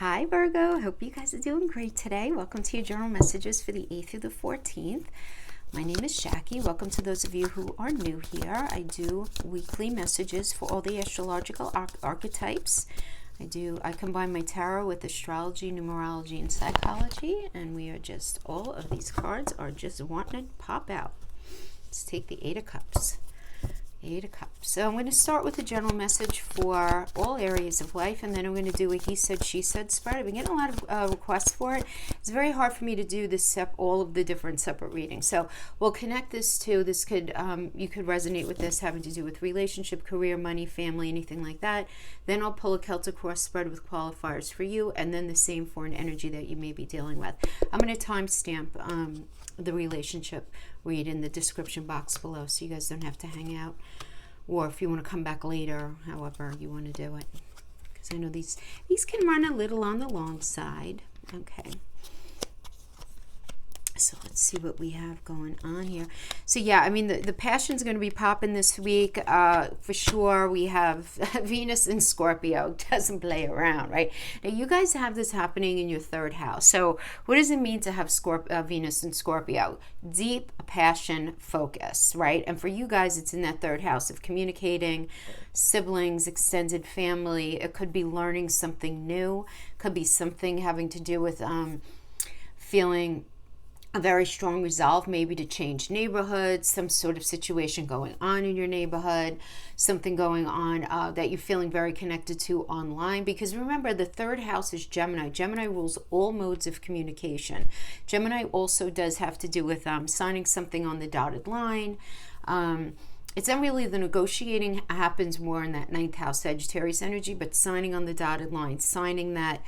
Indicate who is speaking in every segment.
Speaker 1: Hi Virgo, hope you guys are doing great today. Welcome to your journal messages for the 8th through the 14th. My name is Jackie. Welcome to those of you who are new here. I do weekly messages for all the astrological archetypes. I combine my tarot with astrology, numerology, and psychology, and all of these cards are just wanting to pop out. Let's take the Eight of Cups. Eight of Cups. So I'm going to start with a general message for all areas of life, and then I'm going to do a he said, she said spread. I've been getting a lot of requests for it. It's very hard for me to do this all of the different separate readings. So we'll connect this to, you could resonate with this having to do with relationship, career, money, family, anything like that. Then I'll pull a Celtic cross spread with qualifiers for you, and then the same for an energy that you may be dealing with. I'm going to timestamp the relationship read in the description box below so you guys don't have to hang out, or if you want to come back later, however you want to do it, because I know these can run a little on the long side. Okay, so let's see what we have going on here. So yeah, I mean, the passion's going to be popping this week for sure. We have Venus in Scorpio. Doesn't play around, right? Now you guys have this happening in your third house. So what does it mean to have Venus in Scorpio? Deep passion focus, right? And for you guys, it's in that third house of communicating, siblings, extended family. It could be learning something new. Could be something having to do with feeling a very strong resolve, maybe to change neighborhoods, some sort of situation going on in your neighborhood, something going on that you're feeling very connected to online. Because remember, the third house is Gemini. Gemini rules all modes of communication. Gemini also does have to do with signing something on the dotted line. It's not really, the negotiating happens more in that ninth house Sagittarius energy, but signing on the dotted line, signing that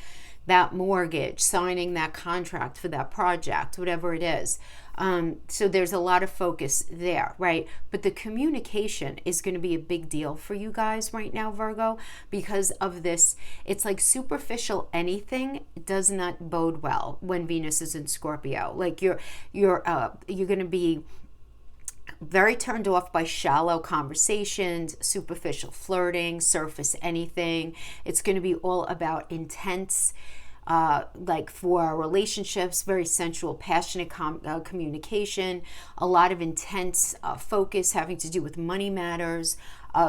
Speaker 1: mortgage, signing that contract for that project, whatever it is. So there's a lot of focus there, right? But the communication is going to be a big deal for you guys right now, Virgo, because of this. It's like superficial anything does not bode well when Venus is in Scorpio. Like you're going to be very turned off by shallow conversations, superficial flirting, surface anything. It's going to be all about intense, like for relationships, very sensual, passionate communication, a lot of intense focus having to do with money matters,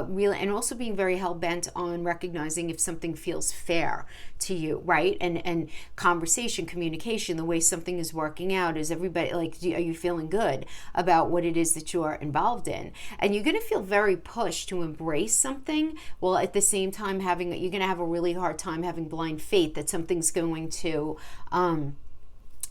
Speaker 1: really, and also being very hell-bent on recognizing if something feels fair to you, right? And conversation, communication, the way something is working out, is everybody, like, are you feeling good about what it is that you're involved in? And you're going to feel very pushed to embrace something, while at the same time you're going to have a really hard time having blind faith that something's going to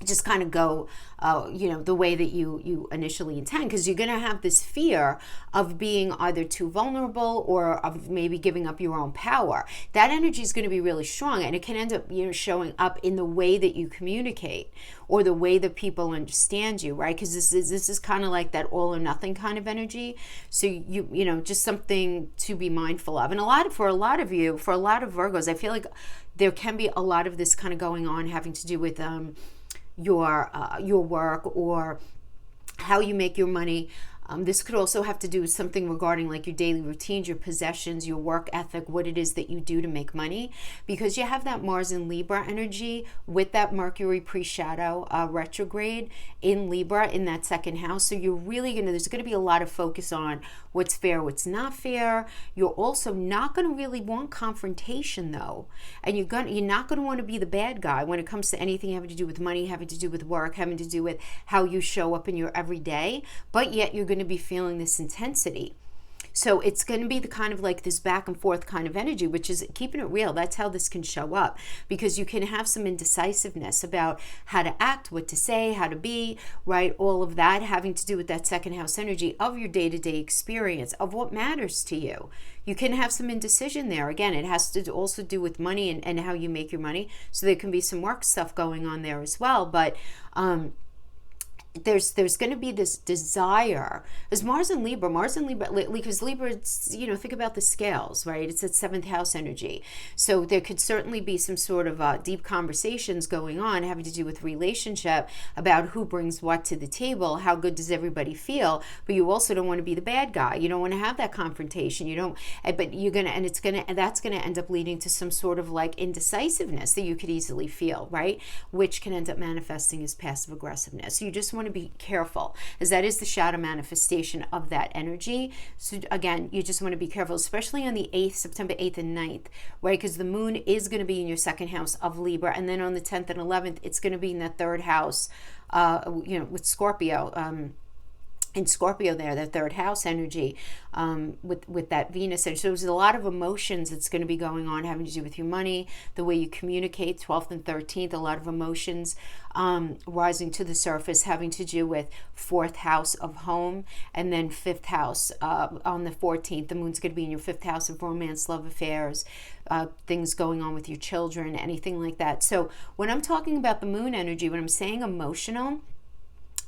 Speaker 1: just kind of go, the way that you initially intend, because you're going to have this fear of being either too vulnerable or of maybe giving up your own power. That energy is going to be really strong, and it can end up, showing up in the way that you communicate or the way that people understand you, right? Because this is kind of like that all or nothing kind of energy. So just something to be mindful of. And for a lot of Virgos, I feel like there can be a lot of this kind of going on having to do with your work or how you make your money. This could also have to do with something regarding like your daily routines, your possessions, your work ethic, what it is that you do to make money, because you have that Mars in Libra energy with that Mercury pre-shadow retrograde in Libra in that second house. So you're really there's going to be a lot of focus on what's fair, what's not fair. You're also not going to really want confrontation though, and you're not going to want to be the bad guy when it comes to anything having to do with money, having to do with work, having to do with how you show up in your everyday, but yet you're going to be feeling this intensity. So it's going to be the kind of like this back and forth kind of energy, which is keeping it real. That's how this can show up, because you can have some indecisiveness about how to act, what to say, how to be, right? All of that having to do with that second house energy of your day-to-day experience, of what matters to you. You can have some indecision there. Again, it has to also do with money and how you make your money. So there can be some work stuff going on there as well. But there's going to be this desire, as Mars and Libra, because Libra, it's, you know, think about the scales, right? It's at 7th house energy. So there could certainly be some sort of deep conversations going on having to do with relationship about who brings what to the table, how good does everybody feel, but you also don't want to be the bad guy. You don't want to have that confrontation. You don't, but you're going to, and that's going to end up leading to some sort of like indecisiveness that you could easily feel, right? Which can end up manifesting as passive aggressiveness. So you just want to be careful, as that is the shadow manifestation of that energy. So again, you just want to be careful, especially on the 8th, September 8th and 9th, right? Because the moon is going to be in your 2nd house of Libra, and then on the 10th and 11th, it's going to be in the 3rd house, you know, with Scorpio. In Scorpio there, the 3rd house energy, with that Venus. And so there's a lot of emotions that's going to be going on having to do with your money, the way you communicate, 12th and 13th, a lot of emotions rising to the surface having to do with 4th house of home, and then 5th house on the 14th. The moon's going to be in your 5th house of romance, love affairs, things going on with your children, anything like that. So when I'm talking about the moon energy, when I'm saying emotional,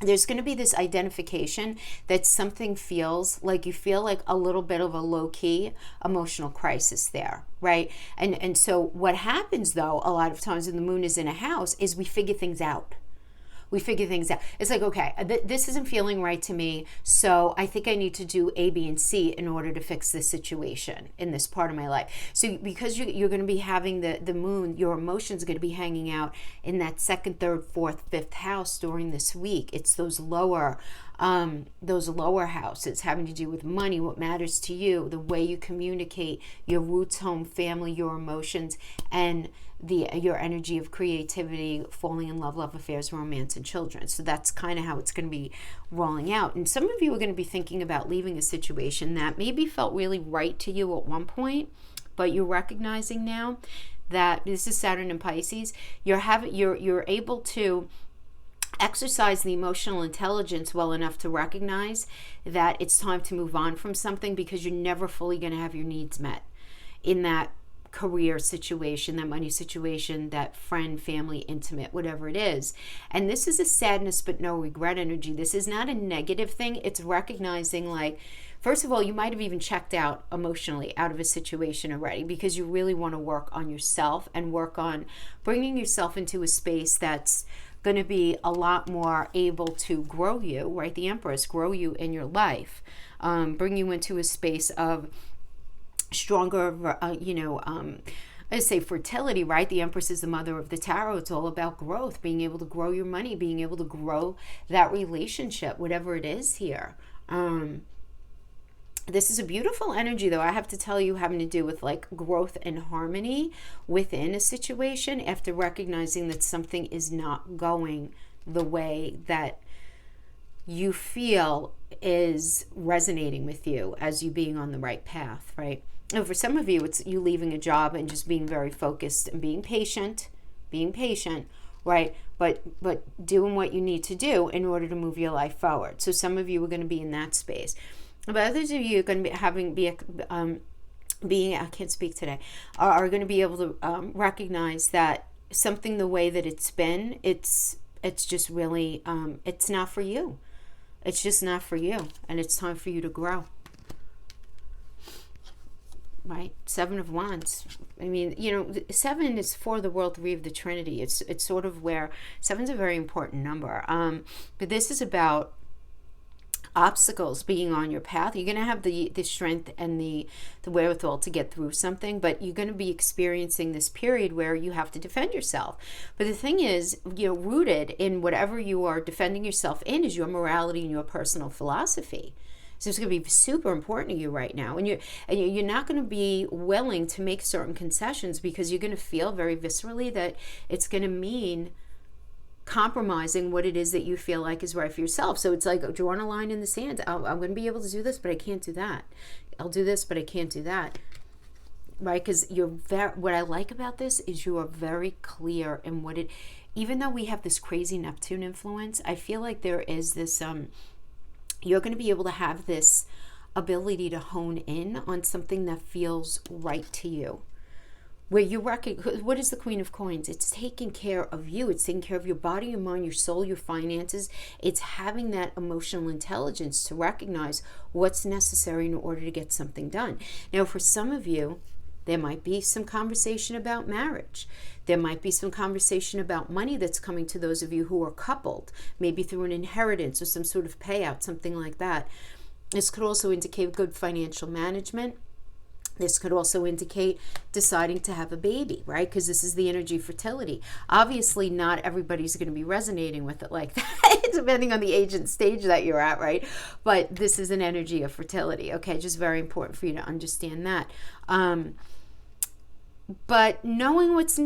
Speaker 1: there's going to be this identification that something feels like, you feel like a little bit of a low-key emotional crisis there, right? And so what happens, though, a lot of times when the moon is in a house, is we figure things out. It's like, okay, this isn't feeling right to me, so I think I need to do A, B, and C in order to fix this situation in this part of my life. So because you're going to be having the moon, your emotions are going to be hanging out in that 2nd, 3rd, 4th, 5th house during this week. It's those lower houses having to do with money, what matters to you, the way you communicate, your roots, home, family, your emotions, and your energy of creativity, falling in love, love affairs, romance, and children. So that's kind of how it's going to be rolling out. And some of you are going to be thinking about leaving a situation that maybe felt really right to you at one point, but you're recognizing now that this is Saturn and Pisces. You're able to exercise the emotional intelligence well enough to recognize that it's time to move on from something, because you're never fully going to have your needs met in that career situation, that money situation, that friend, family, intimate, whatever it is. And this is a sadness but no regret energy. This is not a negative thing. It's recognizing, like, first of all, you might have even checked out emotionally out of a situation already, because you really want to work on yourself and work on bringing yourself into a space that's going to be a lot more able to grow you, right? The Empress, grow you in your life, bring you into a space of stronger, I say fertility, right? The Empress is the mother of the tarot. It's all about growth, being able to grow your money, being able to grow that relationship, whatever it is here. This is a beautiful energy, though, I have to tell you, having to do with like growth and harmony within a situation after recognizing that something is not going the way that you feel is resonating with you as you being on the right path, right? And for some of you, it's you leaving a job and just being very focused and being patient, right? But doing what you need to do in order to move your life forward. So some of you are going to be in that space. But others of you are going to be I can't speak today, are going to be able to recognize that something the way that it's been, it's just really, it's not for you. It's just not for you. And it's time for you to grow. Right? 7 of Wands. I mean, 7 is for the world, 3 of the Trinity. It's sort of where 7's a very important number. But this is about obstacles being on your path. You're going to have the strength and the wherewithal to get through something, but you're going to be experiencing this period where you have to defend yourself. But the thing is, rooted in whatever you are defending yourself in is your morality and your personal philosophy. So it's going to be super important to you right now. And you're not going to be willing to make certain concessions, because you're going to feel very viscerally that it's going to mean compromising what it is that you feel like is right for yourself. So it's like drawing a line in the sand. I'm going to be able to do this, but I can't do that. I'll do this, but I can't do that. Right? Because what I like about this is you are very clear in what it, even though we have this crazy Neptune influence, I feel like there is this, you're going to be able to have this ability to hone in on something that feels right to you. where you recognize, what is the Queen of Coins? It's taking care of you. It's taking care of your body, your mind, your soul, your finances. It's having that emotional intelligence to recognize what's necessary in order to get something done. Now, for some of you, there might be some conversation about marriage. There might be some conversation about money that's coming to those of you who are coupled, maybe through an inheritance or some sort of payout, something like that. This could also indicate good financial management. This could also indicate deciding to have a baby, right? Because this is the energy of fertility. Obviously, not everybody's going to be resonating with it like that, depending on the age and stage that you're at, right? But this is an energy of fertility, okay? Just very important for you to understand that. But knowing what's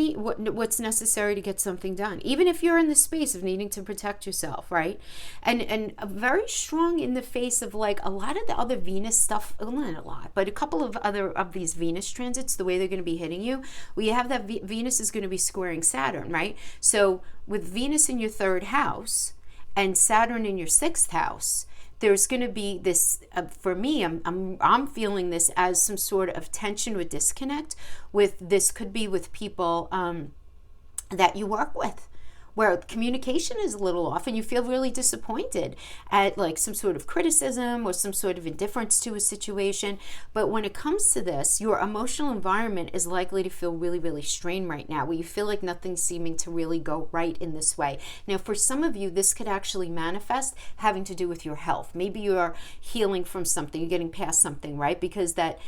Speaker 1: necessary to get something done, even if you're in the space of needing to protect yourself, right? And very strong in the face of like a lot of the other Venus stuff, well, not a lot, but a couple of other of these Venus transits, the way they're going to be hitting you, we have that Venus is going to be squaring Saturn, right? So with Venus in your third house and Saturn in your sixth house, there's going to be this, for me, I'm feeling this as some sort of tension or disconnect with, this could be with people that you work with, where communication is a little off and you feel really disappointed at like some sort of criticism or some sort of indifference to a situation. But when it comes to this, your emotional environment is likely to feel really, really strained right now, where you feel like nothing's seeming to really go right in this way. Now, for some of you, this could actually manifest having to do with your health. Maybe you're healing from something, you're getting past something, right? Because that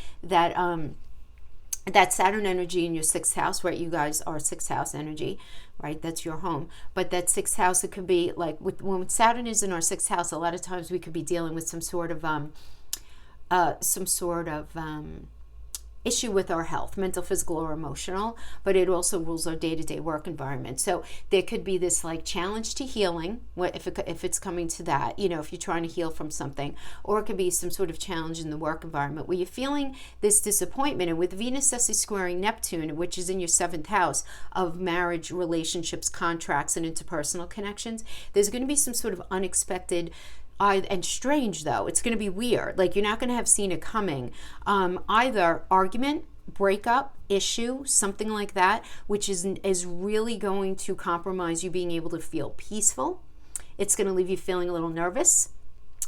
Speaker 1: Saturn energy in your sixth house, right? You guys are sixth house energy, right? That's your home. But that sixth house, it could be like when Saturn is in our sixth house, a lot of times we could be dealing with some sort of issue with our health, mental, physical, or emotional, but it also rules our day-to-day work environment. So there could be this like challenge to healing, if it's coming to that, you know, if you're trying to heal from something, or it could be some sort of challenge in the work environment where you're feeling this disappointment. And with Venus squaring Neptune, which is in your seventh house of marriage, relationships, contracts, and interpersonal connections, there's going to be some sort of unexpected and strange, though. It's going to be weird. Like, you're not going to have seen it coming. Either argument, breakup, issue, something like that, which is really going to compromise you being able to feel peaceful. It's going to leave you feeling a little nervous,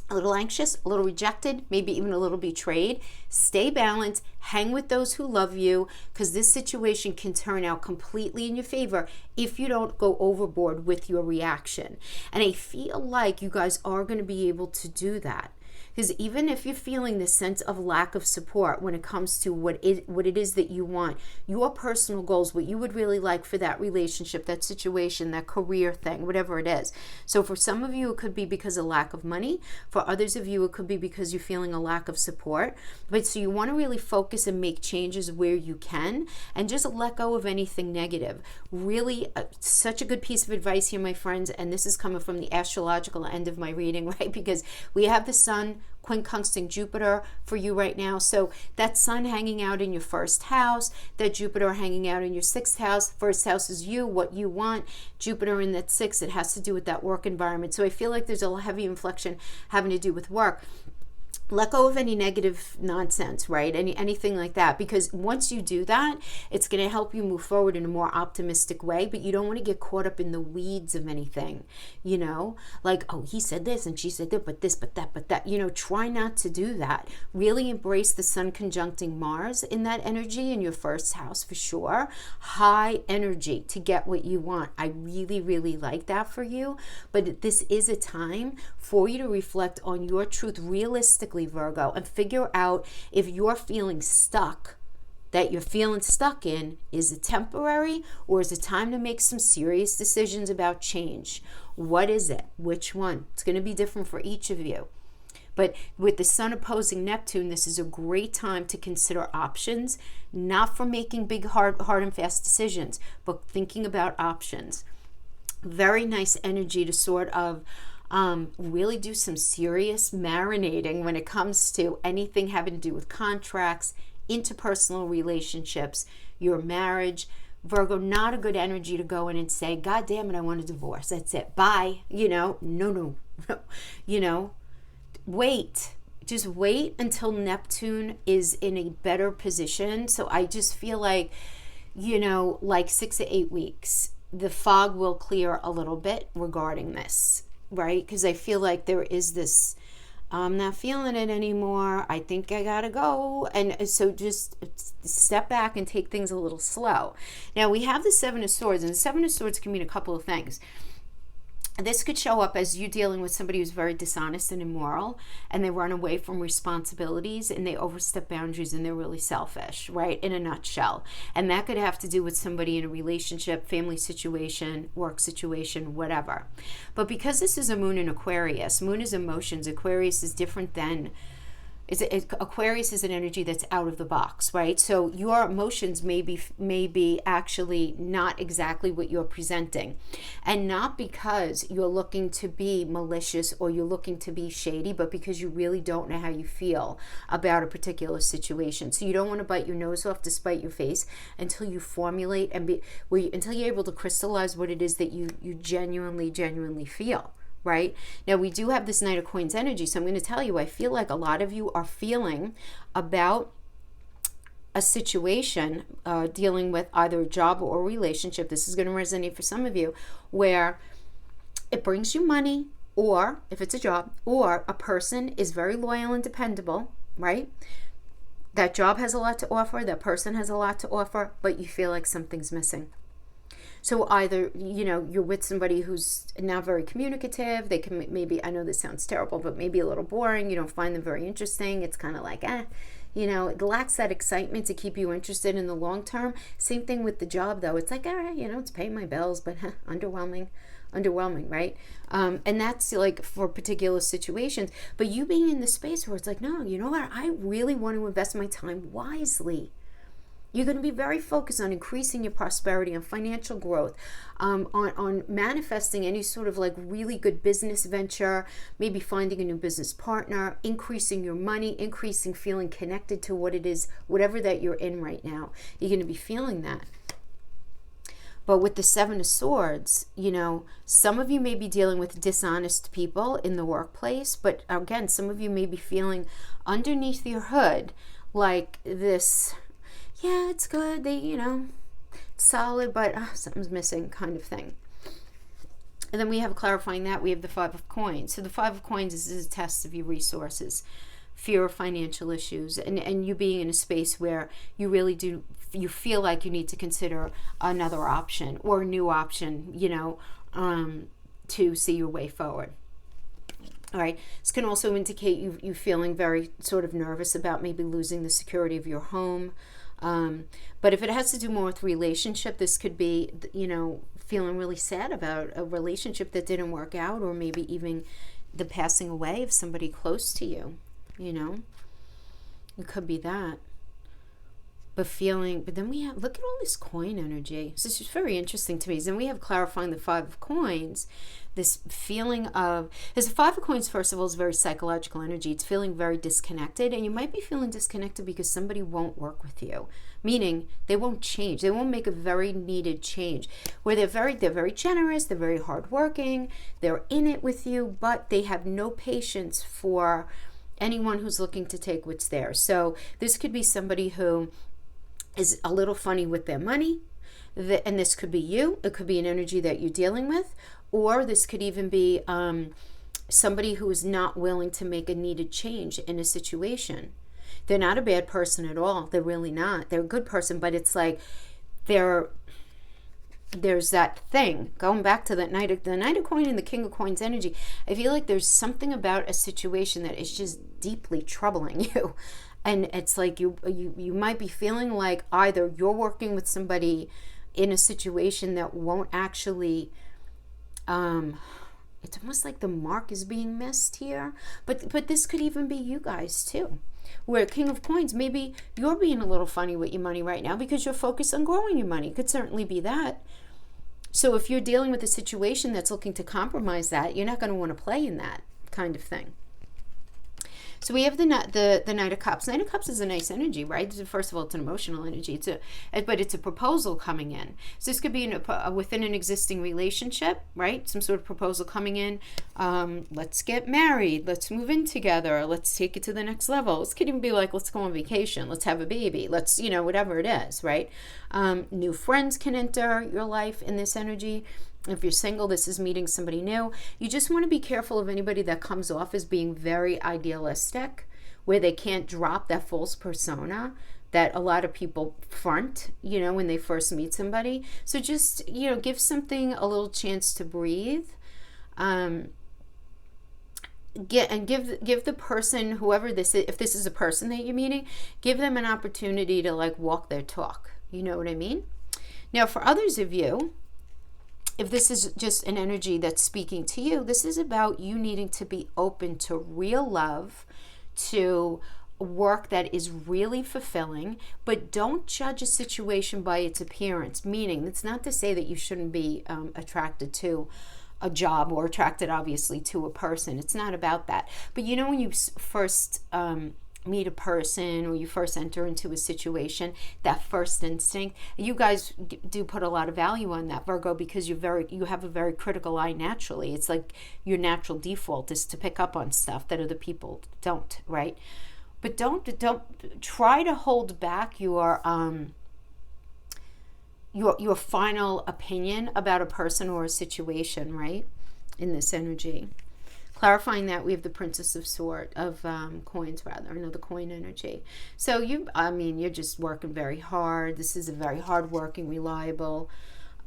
Speaker 1: a little anxious, a little rejected, maybe even a little betrayed. Stay balanced, hang with those who love you, because this situation can turn out completely in your favor if you don't go overboard with your reaction. And I feel like you guys are going to be able to do that. Because even if you're feeling this sense of lack of support when it comes to what it is that you want, your personal goals, what you would really like for that relationship, that situation, that career thing, whatever it is. So for some of you, it could be because of lack of money. For others of you, it could be because you're feeling a lack of support. But so you want to really focus and make changes where you can and just let go of anything negative. Really, such a good piece of advice here, my friends. And this is coming from the astrological end of my reading, right? Because we have the sun quincunxing Jupiter for you right now. So that sun hanging out in your first house, that Jupiter hanging out in your sixth house. First house is you, what you want. Jupiter in that sixth, it has to do with that work environment. So I feel like there's a heavy inflection having to do with work. Let go of any negative nonsense, right? Anything like that, because once you do that, it's going to help you move forward in a more optimistic way. But you don't want to get caught up in the weeds of anything, you know, like, oh, he said this and she said that, but this, but that, you know. Try not to do that. Really embrace the sun conjuncting Mars in that energy in your first house for sure. High energy to get what you want. I really, really like that for you. But this is a time for you to reflect on your truth realistically, Virgo, and figure out if you're feeling stuck, that you're feeling stuck in, is it temporary or is it time to make some serious decisions about change? What is it? Which one? It's going to be different for each of you. But with the sun opposing Neptune, this is a great time to consider options, not for making big, hard and fast decisions, but thinking about options. Very nice energy to sort of really do some serious marinating when it comes to anything having to do with contracts, interpersonal relationships, your marriage. Virgo, not a good energy to go in and say, God damn it, I want a divorce. That's it. Bye. You know, no. You know, wait. Just wait until Neptune is in a better position. So I just feel like you know, like 6 to 8 weeks, the fog will clear a little bit regarding this, right? Because I feel like there is this, I'm not feeling it anymore. I think I gotta go. And so just step back and take things a little slow. Now we have the Seven of Swords, and the Seven of Swords can mean a couple of things. This could show up as you dealing with somebody who's very dishonest and immoral, and they run away from responsibilities and they overstep boundaries and they're really selfish, right? In a nutshell. And that could have to do with somebody in a relationship, family situation, work situation, whatever. But because this is a moon in Aquarius, moon is emotions. Aquarius is different than Aquarius is an energy that's out of the box, right? So your emotions may be actually not exactly what you're presenting, and not because you're looking to be malicious or you're looking to be shady, but because you really don't know how you feel about a particular situation. So you don't want to bite your nose off to spite your face until you formulate and until you're able to crystallize what it is that you genuinely feel. Right? Now we do have this Knight of Coins energy, so I'm going to tell you, I feel like a lot of you are feeling about a situation, dealing with either a job or a relationship. This is going to resonate for some of you, where it brings you money, or if it's a job, or a person is very loyal and dependable, right? That job has a lot to offer, that person has a lot to offer, but you feel like something's missing. So either, you know, you're with somebody who's not very communicative. They can maybe, I know this sounds terrible, but maybe a little boring. You don't find them very interesting. It's kind of like, you know, it lacks that excitement to keep you interested in the long term. Same thing with the job, though. It's like, all right, you know, it's paying my bills, but underwhelming, right? And that's like for particular situations. But you being in the space where it's like, no, you know what? I really want to invest my time wisely. You're going to be very focused on increasing your prosperity, on financial growth, on manifesting any sort of like really good business venture, maybe finding a new business partner, increasing your money, increasing feeling connected to what it is, whatever that you're in right now. You're going to be feeling that. But with the Seven of Swords, you know, some of you may be dealing with dishonest people in the workplace, but again, some of you may be feeling underneath your hood like this, yeah, it's good, they, you know, it's solid, but something's missing kind of thing. And then we have clarifying that, we have the Five of Coins. So the Five of Coins is a test of your resources, fear of financial issues, and you being in a space where you really do, you feel like you need to consider another option or a new option, you know, to see your way forward. All right, this can also indicate you feeling very sort of nervous about maybe losing the security of your home. But if it has to do more with relationship, this could be, you know, feeling really sad about a relationship that didn't work out, or maybe even the passing away of somebody close to you, you know. It could be that. But then we have, look at all this coin energy. So it's just very interesting to me. Then we have clarifying the Five of Coins, this feeling of, because the Five of Coins, first of all, is very psychological energy. It's feeling very disconnected, and you might be feeling disconnected because somebody won't work with you, meaning they won't change. They won't make a very needed change, where they're very generous, they're very hardworking, they're in it with you, but they have no patience for anyone who's looking to take what's theirs. So this could be somebody who is a little funny with their money, and this could be you. It could be an energy that you're dealing with, or this could even be somebody who is not willing to make a needed change in a situation. They're not a bad person at all. They're really not. They're a good person, but it's like there's that thing, going back to the Knight of Coin and the King of Coins energy. I feel like there's something about a situation that is just deeply troubling you. And it's like you might be feeling like either you're working with somebody in a situation that won't actually, it's almost like the mark is being missed here. But this could even be you guys too. Where King of Coins, maybe you're being a little funny with your money right now because you're focused on growing your money. It could certainly be that. So if you're dealing with a situation that's looking to compromise that, you're not going to want to play in that kind of thing. So we have the Knight of Cups. Knight of Cups is a nice energy, right? First of all, it's an emotional energy. But it's a proposal coming in. So this could be within an existing relationship, right? Some sort of proposal coming in. Let's get married. Let's move in together. Let's take it to the next level. This could even be like, let's go on vacation. Let's have a baby. Let's, whatever it is, right? New friends can enter your life in this energy. If you're single, this is meeting somebody new. You just want to be careful of anybody that comes off as being very idealistic, where they can't drop that false persona that a lot of people front, when they first meet somebody. So just, give something a little chance to breathe. Give the person, whoever this is, if this is a person that you're meeting, give them an opportunity to like walk their talk. You know what I mean? Now, for others of you, if this is just an energy that's speaking to you, this is about you needing to be open to real love, to work that is really fulfilling, but don't judge a situation by its appearance. Meaning, it's not to say that you shouldn't be attracted to a job or attracted, obviously, to a person. It's not about that. But when you first meet a person or you first enter into a situation, that first instinct, you guys do put a lot of value on that, Virgo, because you have a very critical eye naturally. It's like your natural default is to pick up on stuff that other people don't, right? But don't try to hold back your final opinion about a person or a situation, right? In this energy. Clarifying that, we have the Princess of Coins, the coin energy. So you're just working very hard. This is a very hardworking, reliable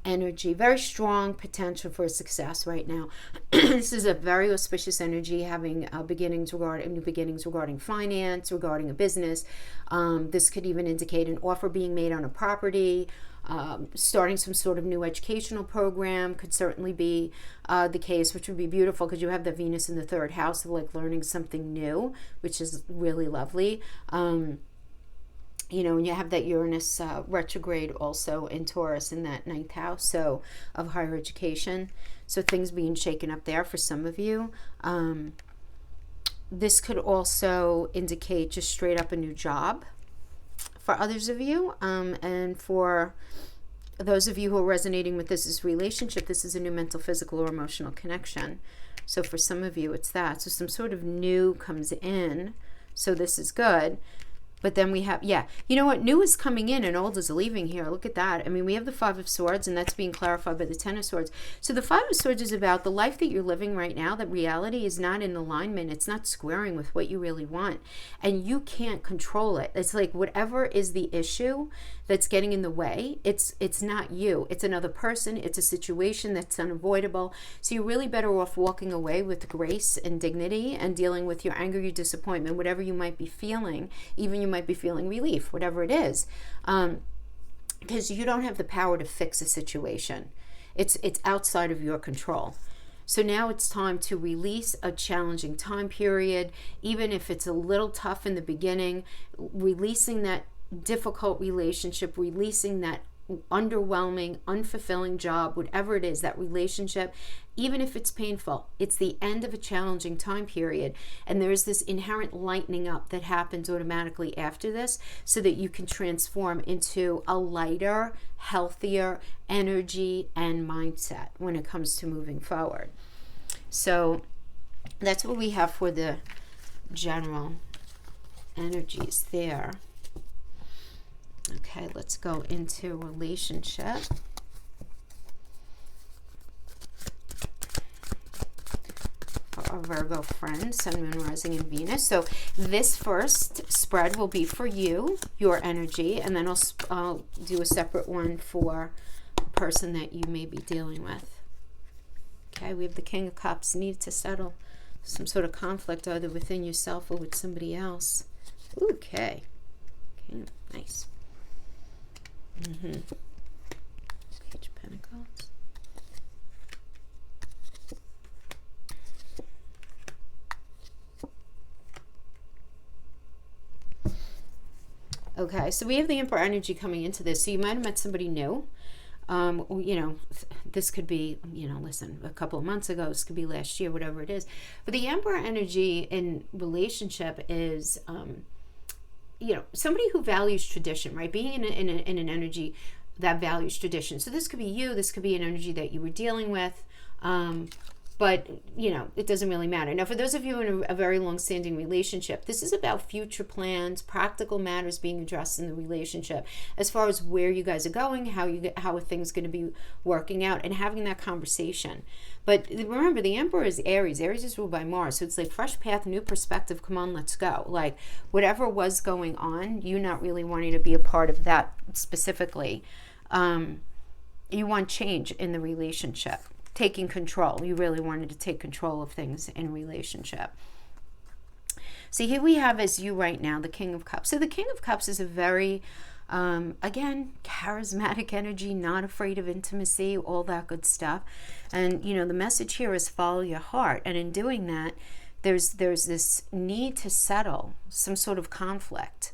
Speaker 1: energy. Very strong potential for success right now. This is a very auspicious energy, having new beginnings regarding finance, regarding a business. This could even indicate an offer being made on a property. Starting some sort of new educational program could certainly be the case, which would be beautiful because you have the Venus in the third house of like learning something new, which is really lovely. And you have that Uranus retrograde also in Taurus in that 9th house, so of higher education. So things being shaken up there for some of you. This could also indicate just straight up a new job for others of you, and for those of you who are resonating with this relationship, this is a new mental, physical, or emotional connection. So for some of you, it's that. So some sort of new comes in. So this is good. But then we have, you know what? New is coming in and old is leaving here. Look at that. I mean, we have the Five of Swords, and that's being clarified by the Ten of Swords. So the Five of Swords is about the life that you're living right now. That reality is not in alignment. It's not squaring with what you really want. And you can't control it. It's like whatever is the issue that's getting in the way, it's not you. It's another person. It's a situation that's unavoidable. So you're really better off walking away with grace and dignity and dealing with your anger, your disappointment, whatever you might be feeling. Even you might be feeling relief, whatever it is, because you don't have the power to fix a situation. It's outside of your control. So now it's time to release a challenging time period, even if it's a little tough in the beginning, releasing that difficult relationship, releasing that underwhelming, unfulfilling job, whatever it is, that relationship, even if it's painful, it's the end of a challenging time period. And there's this inherent lightening up that happens automatically after this, so that you can transform into a lighter, healthier energy and mindset when it comes to moving forward. So that's what we have for the general energies there. Okay, let's go into relationship. For our Virgo friend, Sun, Moon, Rising, and Venus. So this first spread will be for you, your energy, and then I'll do a separate one for the person that you may be dealing with. Okay, we have the King of Cups. Need to settle some sort of conflict either within yourself or with somebody else. Okay, nice. Page of Pentacles. Okay, so we have the Emperor energy coming into this. So you might have met somebody new. You know, this could be, you know, listen, a couple of months ago, this could be last year, whatever it is. But the Emperor energy in relationship is, you know, somebody who values tradition, right? Being in an energy that values tradition. So this could be you, this could be an energy that you were dealing with. But, you know, it doesn't really matter. Now, for those of you in a very long-standing relationship, this is about future plans, practical matters being addressed in the relationship, as far as where you guys are going, how are things going to be working out, and having that conversation. But remember, the Emperor is Aries. Aries is ruled by Mars. So it's like fresh path, new perspective. Come on, let's go. Like whatever was going on, you not really wanting to be a part of that specifically. You want change in the relationship. Taking control. You really wanted to take control of things in a relationship. So here we have as you right now, the King of Cups. So the King of Cups is a very, again, charismatic energy, not afraid of intimacy, all that good stuff. And, you know, the message here is follow your heart. And in doing that, there's this need to settle some sort of conflict,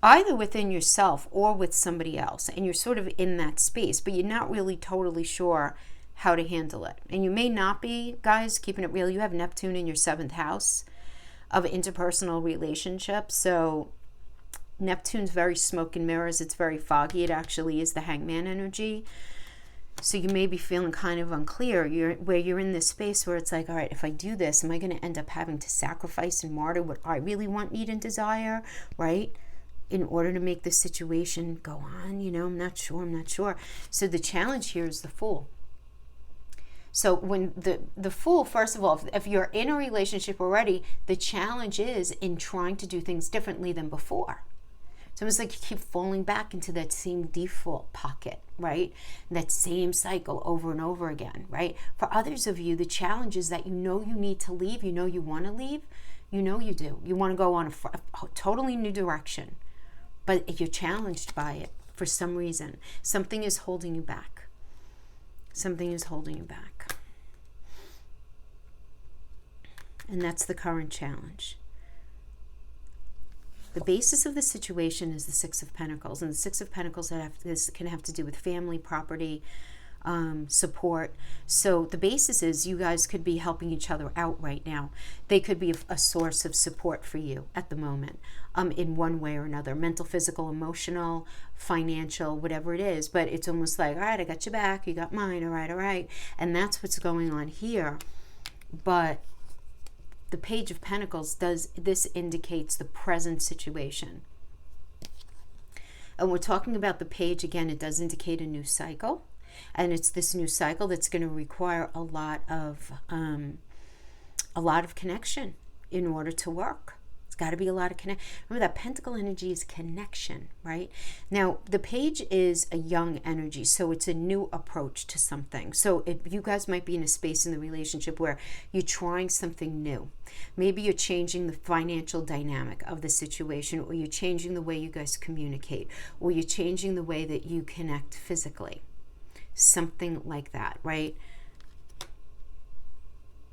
Speaker 1: either within yourself or with somebody else. And you're sort of in that space, but you're not really totally sure how to handle it. And you may not be, guys, keeping it real. You have Neptune in your 7th house of interpersonal relationships. So Neptune's very smoke and mirrors. It's very foggy. It actually is the Hangman energy. So you may be feeling kind of unclear. You're in this space where it's like, all right, if I do this, am I going to end up having to sacrifice and martyr what I really want, need, and desire, right? In order to make this situation go on, you know, I'm not sure. So the challenge here is the Fool. So when the Fool, first of all, if you're in a relationship already, the challenge is in trying to do things differently than before. So it's like you keep falling back into that same default pocket, right? That same cycle over and over again, right? For others of you, the challenge is that you know you need to leave, you know you want to leave, you know you do. You want to go on a totally new direction, but you're challenged by it for some reason. Something is holding you back. Something is holding you back. And that's the current challenge. The basis of the situation is the 6 of Pentacles. And the 6 of Pentacles can have to do with family, property, support. So the basis is you guys could be helping each other out right now. They could be a source of support for you at the moment, in one way or another. Mental, physical, emotional, financial, whatever it is. But it's almost like, all right, I got your back, you got mine, all right. And that's what's going on here. But the Page of Pentacles this indicates the present situation. And we're talking about the page again, it does indicate a new cycle. And it's this new cycle that's going to require a lot of connection in order to work. It's got to be a lot of connection. Remember that Pentacle energy is connection, right? Now, the page is a young energy, so it's a new approach to something. So you guys might be in a space in the relationship where you're trying something new. Maybe you're changing the financial dynamic of the situation, or you're changing the way you guys communicate, or you're changing the way that you connect physically. Something like that, right?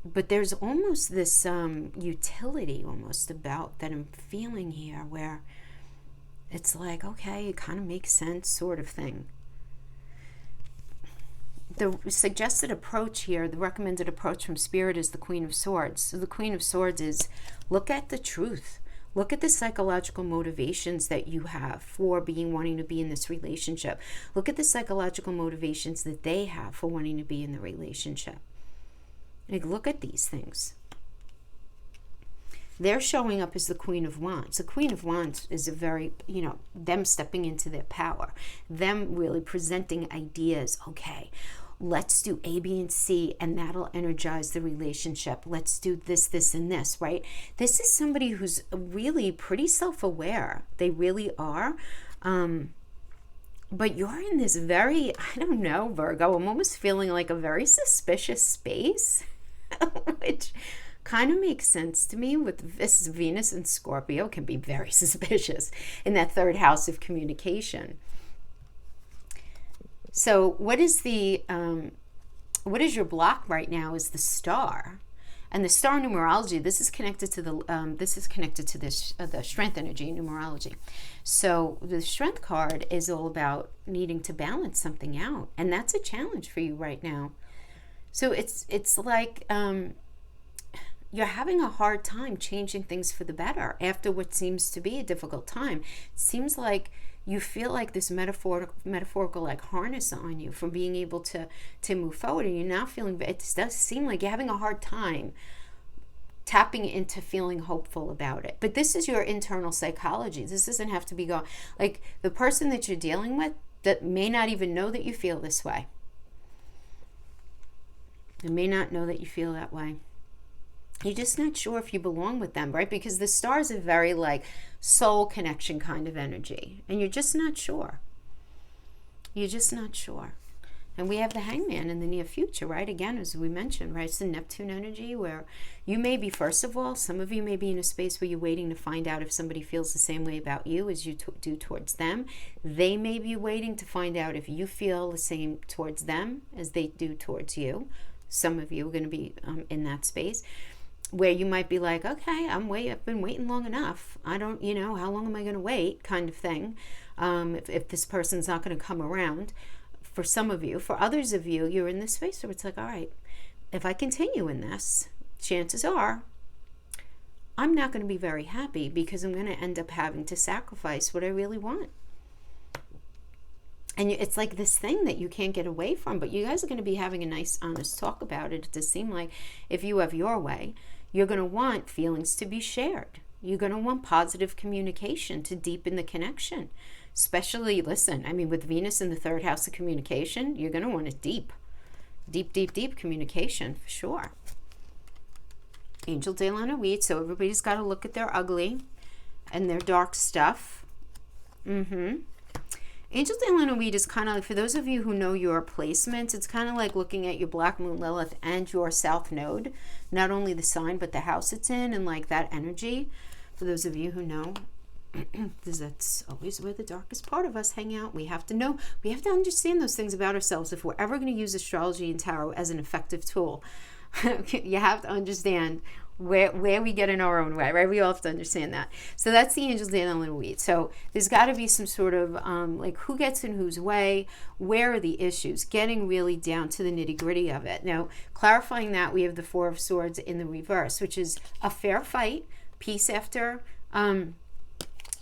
Speaker 1: But there's almost this utility almost about that I'm feeling here, where it's like, okay, it kind of makes sense, sort of thing. The suggested approach here, the recommended approach from Spirit, is the Queen of Swords. So the Queen of Swords is, look at the truth. Look at the psychological motivations that you have for wanting to be in this relationship. Look at the psychological motivations that they have for wanting to be in the relationship. Like, look at these things. They're showing up as the Queen of Wands. The Queen of Wands is a very, them stepping into their power. Them really presenting ideas. Okay, let's do A, B, and C, and that'll energize the relationship. Let's do this, this, and this, right? This is somebody who's really pretty self-aware. They really are. But you're in this very, I don't know, Virgo, I'm almost feeling like a very suspicious space, which kind of makes sense to me. With this Venus and Scorpio can be very suspicious in that 3rd house of communication. So what is your block right now is the Star. And the star numerology, this is connected to the strength energy in numerology. So the strength card is all about needing to balance something out, and that's a challenge for you right now. So it's like you're having a hard time changing things for the better after what seems to be a difficult time. It seems like you feel like this metaphorical like harness on you from being able to move forward, and you're now feeling, it does seem like you're having a hard time tapping into feeling hopeful about it. But this is your internal psychology. This doesn't have to be going, like the person that you're dealing with that may not even know that you feel this way. They may not know that you feel that way. You're just not sure if you belong with them, right? Because the stars are very like soul connection kind of energy, and you're just not sure. You're just not sure. And we have the Hangman in the near future, right? Again, as we mentioned, right? It's the Neptune energy where you may be, first of all, some of you may be in a space where you're waiting to find out if somebody feels the same way about you as you do towards them. They may be waiting to find out if you feel the same towards them as they do towards you. Some of you are going to be in that space where you might be like, okay, I've been waiting long enough. I don't, how long am I going to wait kind of thing, if this person's not going to come around. For some of you, for others of you, you're in this space where it's like, all right, if I continue in this, chances are I'm not going to be very happy because I'm going to end up having to sacrifice what I really want. And it's like this thing that you can't get away from, but you guys are going to be having a nice, honest talk about it. It does seem like if you have your way, you're going to want feelings to be shared. You're going to want positive communication to deepen the connection. Especially, listen, I mean, with Venus in the third house of communication, you're going to want a deep communication for sure. Angel de la Nuit, so everybody's got to look at their ugly and their dark stuff. Angel de la Nuit is kind of like, for those of you who know your placements, it's kind of like looking at your Black Moon Lilith and your South Node, not only the sign, but the house it's in, and like that energy. For those of you who know, because that's always where the darkest part of us hang out. We have to know, we have to understand those things about ourselves if we're ever going to use astrology and tarot as an effective tool. You have to understand where we get in our own way, right? We all have to understand that. So that's the Angels de la Nuit. So there's got to be some sort of like who gets in whose way, where are the issues, getting really down to the nitty gritty of it. Now, clarifying that, we have the Four of Swords in the reverse, which is a fair fight, peace after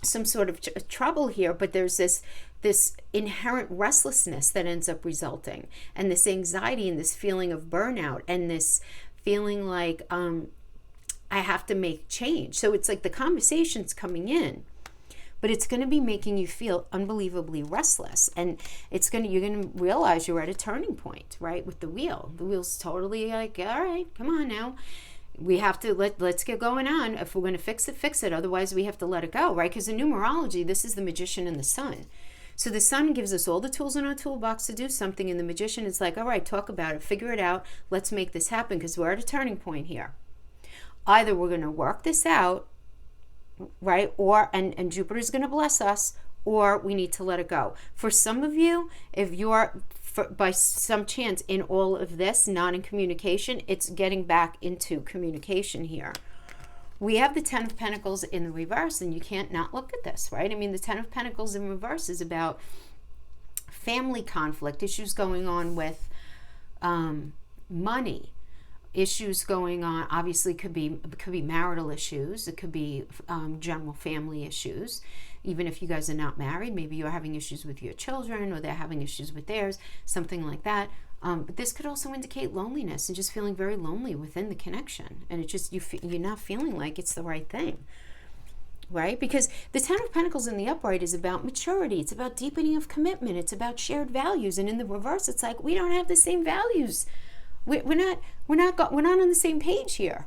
Speaker 1: some sort of trouble here, but there's this inherent restlessness that ends up resulting, and this anxiety and this feeling of burnout and this feeling like I have to make change. So it's like the conversation's coming in, but it's going to be making you feel unbelievably restless, and you're going to realize you're at a turning point, right? With the wheel's totally like, all right, come on now. We have to let's get going on. If we're going to fix it. Otherwise, we have to let it go, right? Because in numerology, this is the Magician and the Sun. So the Sun gives us all the tools in our toolbox to do something, and the Magician is like, all right, talk about it, figure it out. Let's make this happen because we're at a turning point here. Either we're going to work this out, right? Or and Jupiter's going to bless us, or we need to let it go. For some of you, if you're by some chance in all of this, not in communication, it's getting back into communication here. We have the Ten of Pentacles in the reverse, and you can't not look at this, right? I mean, the Ten of Pentacles in reverse is about family conflict, issues going on with money, issues going on, obviously could be marital issues, it could be general family issues. Even if you guys are not married, maybe you're having issues with your children or they're having issues with theirs, something like that. But this could also indicate loneliness and just feeling very lonely within the connection. And it just, you're not feeling like it's the right thing, right? Because the Ten of Pentacles in the upright is about maturity. It's about deepening of commitment. It's about shared values. And in the reverse, it's like, we don't have the same values. We're not on the same page here.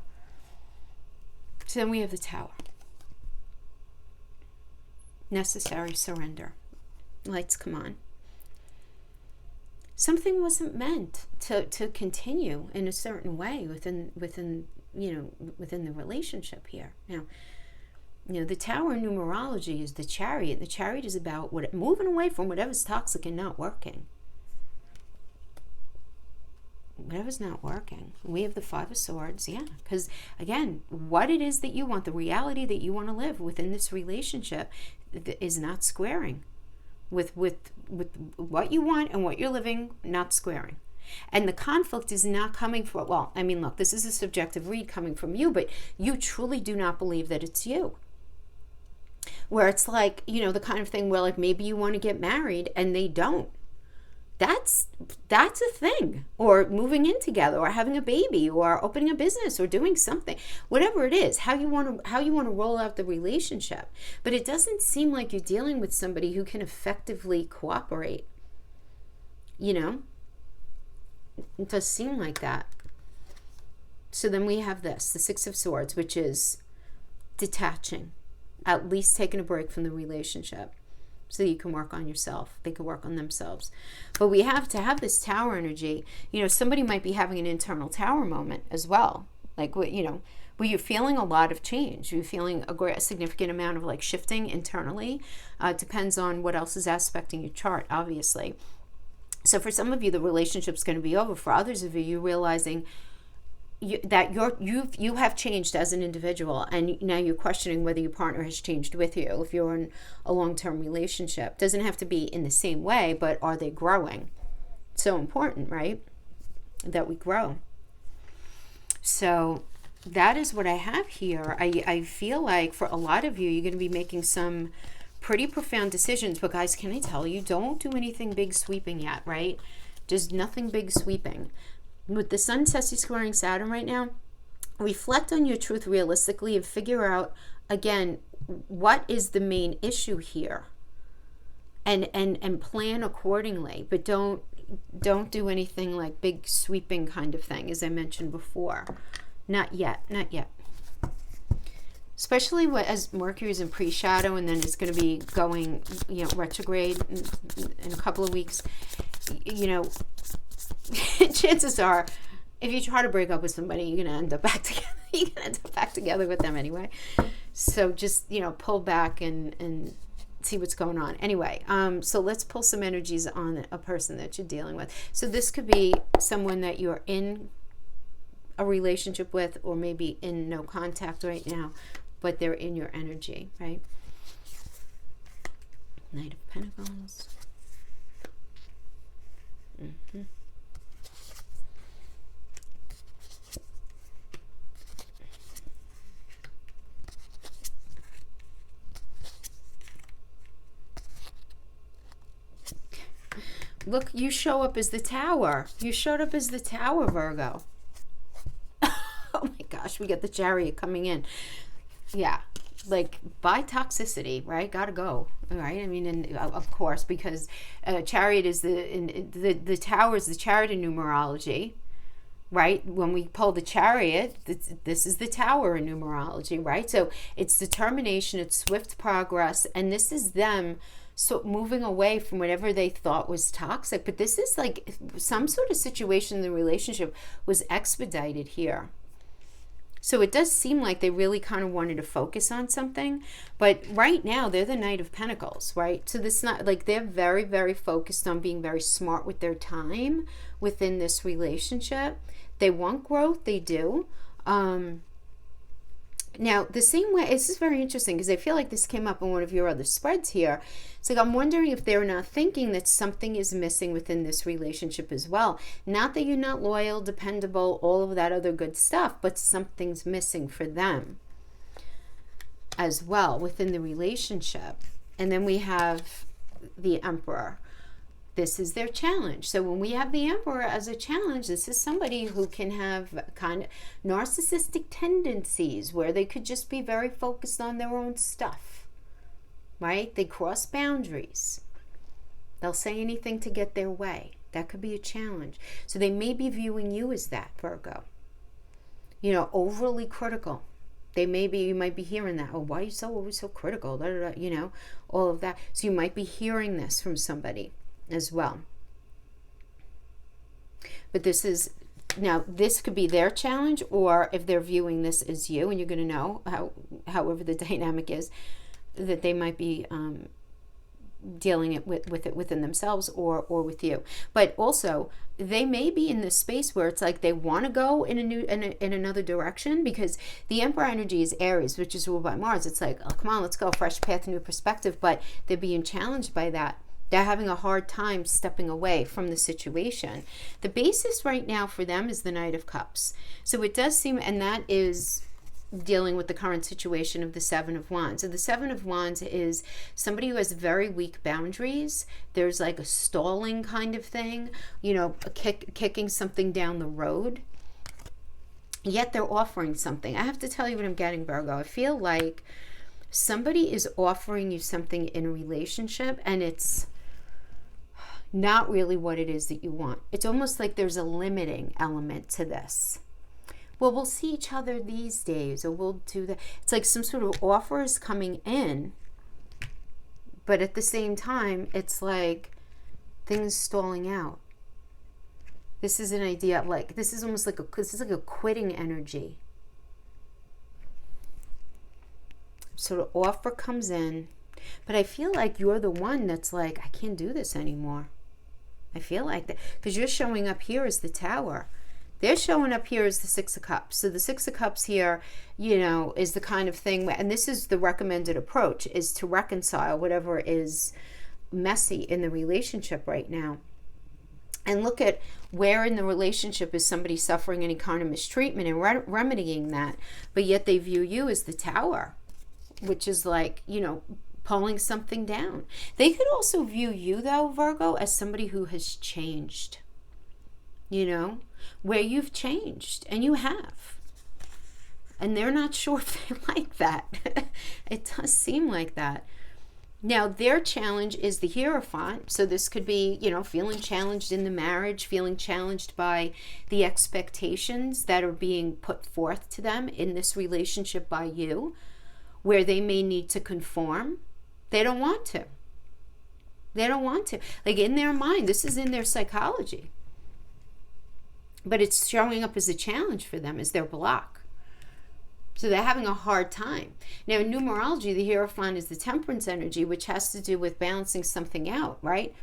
Speaker 1: So then we have the Tower. Necessary surrender. Lights come on. Something wasn't meant to continue in a certain way within the relationship here. Now, the Tower in numerology is the Chariot. The Chariot is about moving away from whatever's toxic and not working. whatever's not working. We have the Five of Swords, yeah, because again, what it is that you want, the reality that you want to live within this relationship is not squaring with what you want and what you're living, not squaring. And the conflict is not coming from, well, I mean, look, this is a subjective read coming from you, but you truly do not believe that it's you. Where it's like, you know, the kind of thing where like maybe you want to get married and they don't. That's a thing. Or moving in together, or having a baby, or opening a business, or doing something. Whatever it is, how you want to roll out the relationship. But it doesn't seem like you're dealing with somebody who can effectively cooperate. You know? It does seem like that. So then we have this, the Six of Swords, which is detaching. At least taking a break from the relationship so that you can work on yourself. They can work on themselves. But we have to have this Tower energy. You know, somebody might be having an internal Tower moment as well. Like, you know, where you're feeling a lot of change. You're feeling a significant amount of like shifting internally. Depends on what else is aspecting your chart, obviously. So for some of you, the relationship's going to be over. For others of you, you're realizing that you have changed as an individual, and now you're questioning whether your partner has changed with you. If you're in a long-term relationship, doesn't have to be in the same way, but are they growing? So important, right? That we grow. So that is what I have here. I feel like for a lot of you, you're going to be making some pretty profound decisions. But guys, can I tell you, don't do anything big sweeping yet, right? Just nothing big sweeping. With the Sun squaring Saturn right now, reflect on your truth realistically and figure out, again, what is the main issue here, and plan accordingly. But don't do anything like big sweeping kind of thing, as I mentioned before. Not yet. Especially as Mercury is in pre-shadow, and then it's going to be going, you know, retrograde in a couple of weeks. You know, chances are, if you try to break up with somebody, you're going to end up back together. You're going to end up back together with them anyway. So just, you know, pull back and see what's going on. Anyway, so let's pull some energies on a person that you're dealing with. So this could be someone that you're in a relationship with, or maybe in no contact right now, but they're in your energy, right? Knight of Pentacles. Mm-hmm. Look, you show up as the Tower. You showed up as the Tower, Virgo. Oh my gosh, we got the Chariot coming in. Yeah, like by toxicity, right? Gotta go, all right? I mean, and of course, because Chariot is the Tower is the Chariot in numerology, right? When we pull the Chariot, this is the Tower in numerology, right? So it's determination, it's swift progress, and this is them so moving away from whatever they thought was toxic. But this is like some sort of situation in the relationship was expedited here. So it does seem like they really kind of wanted to focus on something. But right now, they're the Knight of Pentacles, right? So this not like they're very, very focused on being very smart with their time within this relationship. They want growth, they do. Now, the same way, this is very interesting because I feel like this came up in one of your other spreads here. It's like I'm wondering if they're not thinking that something is missing within this relationship as well. Not that you're not loyal, dependable, all of that other good stuff, but something's missing for them as well within the relationship. And then we have the Emperor. This is their challenge. So when we have the Emperor as a challenge, this is somebody who can have kind of narcissistic tendencies where they could just be very focused on their own stuff, right? They cross boundaries. They'll say anything to get their way. That could be a challenge. So they may be viewing you as that, Virgo. You know, overly critical. You might be hearing that. Oh, why are you always so critical? Da, da, da, you know, all of that. So you might be hearing this from somebody as well. But this could be their challenge, or if they're viewing this as you, and you're going to know however the dynamic is, that they might be dealing it with it within themselves or with you. But also, they may be in this space where it's like they want to go in another direction, because the Emperor energy is Aries, which is ruled by Mars. It's like, oh, come on, let's go, fresh path, new perspective. But they're being challenged by that. They're having a hard time stepping away from the situation. The basis right now for them is the Knight of Cups. So it does seem, and that is dealing with the current situation of the Seven of Wands. So the Seven of Wands is somebody who has very weak boundaries. There's like a stalling kind of thing, you know, kicking something down the road. Yet they're offering something. I have to tell you what I'm getting, Virgo. I feel like somebody is offering you something in a relationship, and it's not really what it is that you want. It's almost like there's a limiting element to this. Well, we'll see each other these days, or we'll do that. It's like some sort of offer is coming in, but at the same time, it's like things stalling out. This is an idea of like, this is almost like this is like a quitting energy. So the offer comes in, but I feel like you're the one that's like, I can't do this anymore. I feel like that, because you're showing up here as the Tower. They're showing up here as the Six of Cups. So the Six of Cups here, you know, is the kind of thing, and this is the recommended approach, is to reconcile whatever is messy in the relationship right now. And look at where in the relationship is somebody suffering any kind of mistreatment and remedying that, but yet they view you as the Tower, which is like, you know, pulling something down. They could also view you, though, Virgo, as somebody who has changed. You know, where you've changed, and you have, and they're not sure if they like that. It does seem like that. Now, their challenge is the Hierophant. So this could be, you know, feeling challenged in the marriage, feeling challenged by the expectations that are being put forth to them in this relationship by you, where they may need to conform. They don't want to. They don't want to. Like, in their mind, this is in their psychology. But it's showing up as a challenge for them, as their block. So they're having a hard time. Now, in numerology, the Hierophant is the Temperance energy, which has to do with balancing something out, right?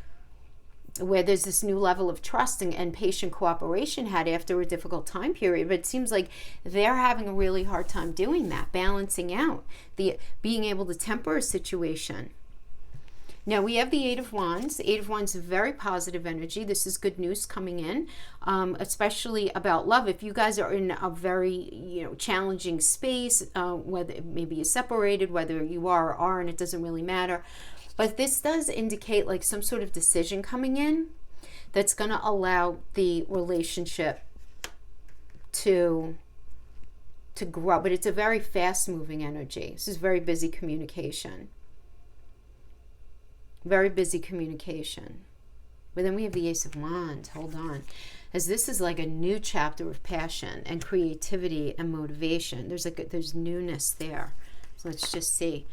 Speaker 1: Where there's this new level of trust and patient cooperation had after a difficult time period. But it seems like they're having a really hard time doing that, balancing out, being able to temper a situation. Now, we have the Eight of Wands. The Eight of Wands is very positive energy. This is good news coming in, especially about love. If you guys are in a very, you know, challenging space, whether maybe you're separated, whether you are or aren't, it doesn't really matter. But this does indicate like some sort of decision coming in that's going to allow the relationship to grow. But it's a very fast-moving energy. This is very busy communication. Very busy communication. But then we have the Ace of Wands. Hold on. As this is like a new chapter of passion and creativity and motivation. There's newness there. So let's just see.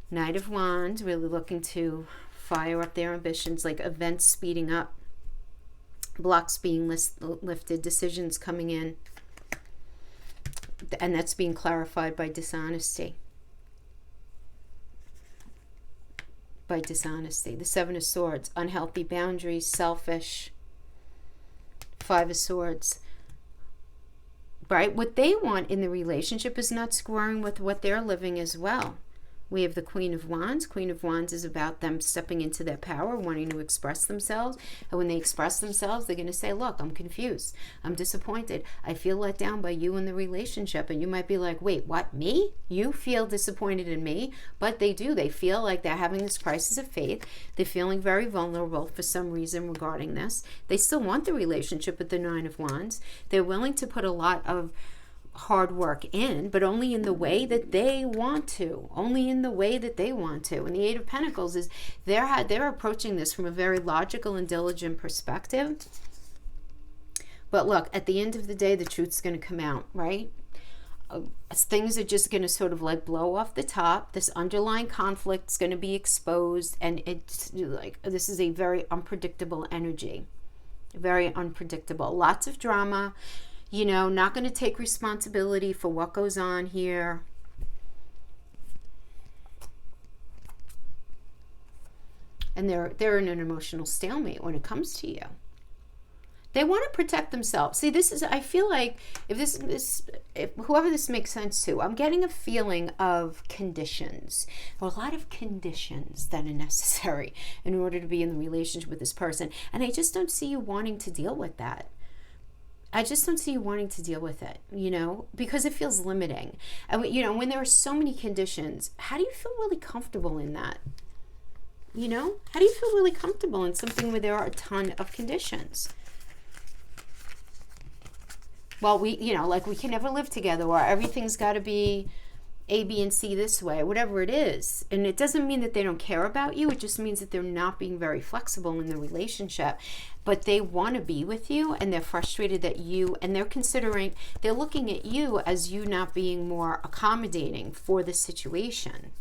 Speaker 1: Knight of Wands, really looking to fire up their ambitions, like events speeding up, blocks being lifted, decisions coming in. And that's being clarified by dishonesty. By dishonesty. The Seven of Swords, unhealthy boundaries, selfish. Five of Swords. Right? What they want in the relationship is not squaring with what they're living as well. We have the Queen of Wands. Queen of Wands is about them stepping into their power, wanting to express themselves. And when they express themselves, they're going to say, look, I'm confused. I'm disappointed. I feel let down by you in the relationship. And you might be like, wait, what, me? You feel disappointed in me? But they do. They feel like they're having this crisis of faith. They're feeling very vulnerable for some reason regarding this. They still want the relationship with the Nine of Wands. They're willing to put a lot of hard work in, but only in the way that they want to. Only in the way that they want to. And the Eight of Pentacles is they're approaching this from a very logical and diligent perspective. But look, at the end of the day, the truth's going to come out, right? Things are just going to sort of like blow off the top. This underlying conflict is going to be exposed, and it's like this is a very unpredictable energy. Very unpredictable. Lots of drama. You know, not going to take responsibility for what goes on here. and they're in an emotional stalemate when it comes to you. They want to protect themselves. See, this is, I feel like if whoever this makes sense to, I'm getting a feeling of conditions, or a lot of conditions that are necessary in order to be in the relationship with this person. And I just don't see you wanting to deal with that. I just don't see you wanting to deal with it, you know, because it feels limiting. And, you know, when there are so many conditions, how do you feel really comfortable in that? You know, how do you feel really comfortable in something where there are a ton of conditions? Well, you know, like we can never live together, or everything's got to be A, B, and C this way, whatever it is. And it doesn't mean that they don't care about you. It just means that they're not being very flexible in the relationship. But they want to be with you, and they're frustrated that and they're looking at you as you not being more accommodating for the situation.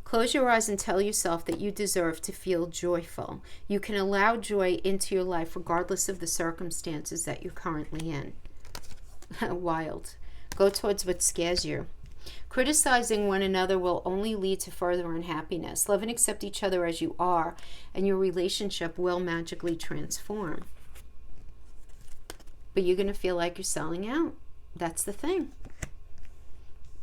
Speaker 1: Close your eyes and tell yourself that you deserve to feel joyful. You can allow joy into your life regardless of the circumstances that you're currently in. Wild. Go towards what scares you. Criticizing one another will only lead to further unhappiness. Love and accept each other as you are, and your relationship will magically transform. But you're going to feel like you're selling out. That's the thing.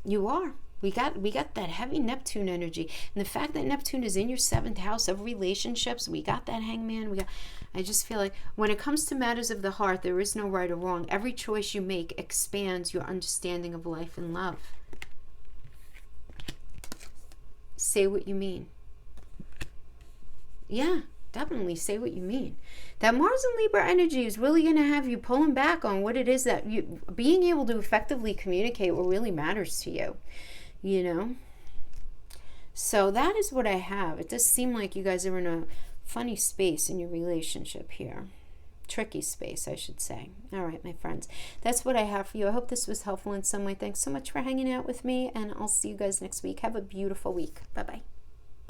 Speaker 1: You are. We got that heavy Neptune energy. And the fact that Neptune is in your 7th house of relationships, we got that Hangman. I just feel like when it comes to matters of the heart, there is no right or wrong. Every choice you make expands your understanding of life and love. Say what you mean. Yeah, definitely say what you mean. That Mars and Libra energy is really going to have you pulling back on what it is that being able to effectively communicate what really matters to you. You know, so that is what I have. It does seem like you guys are in a funny space in your relationship here. Tricky space, I should say. All right, my friends, that's what I have for you. I hope this was helpful in some way. Thanks so much for hanging out with me, and I'll see you guys next week. Have a beautiful week. Bye-bye.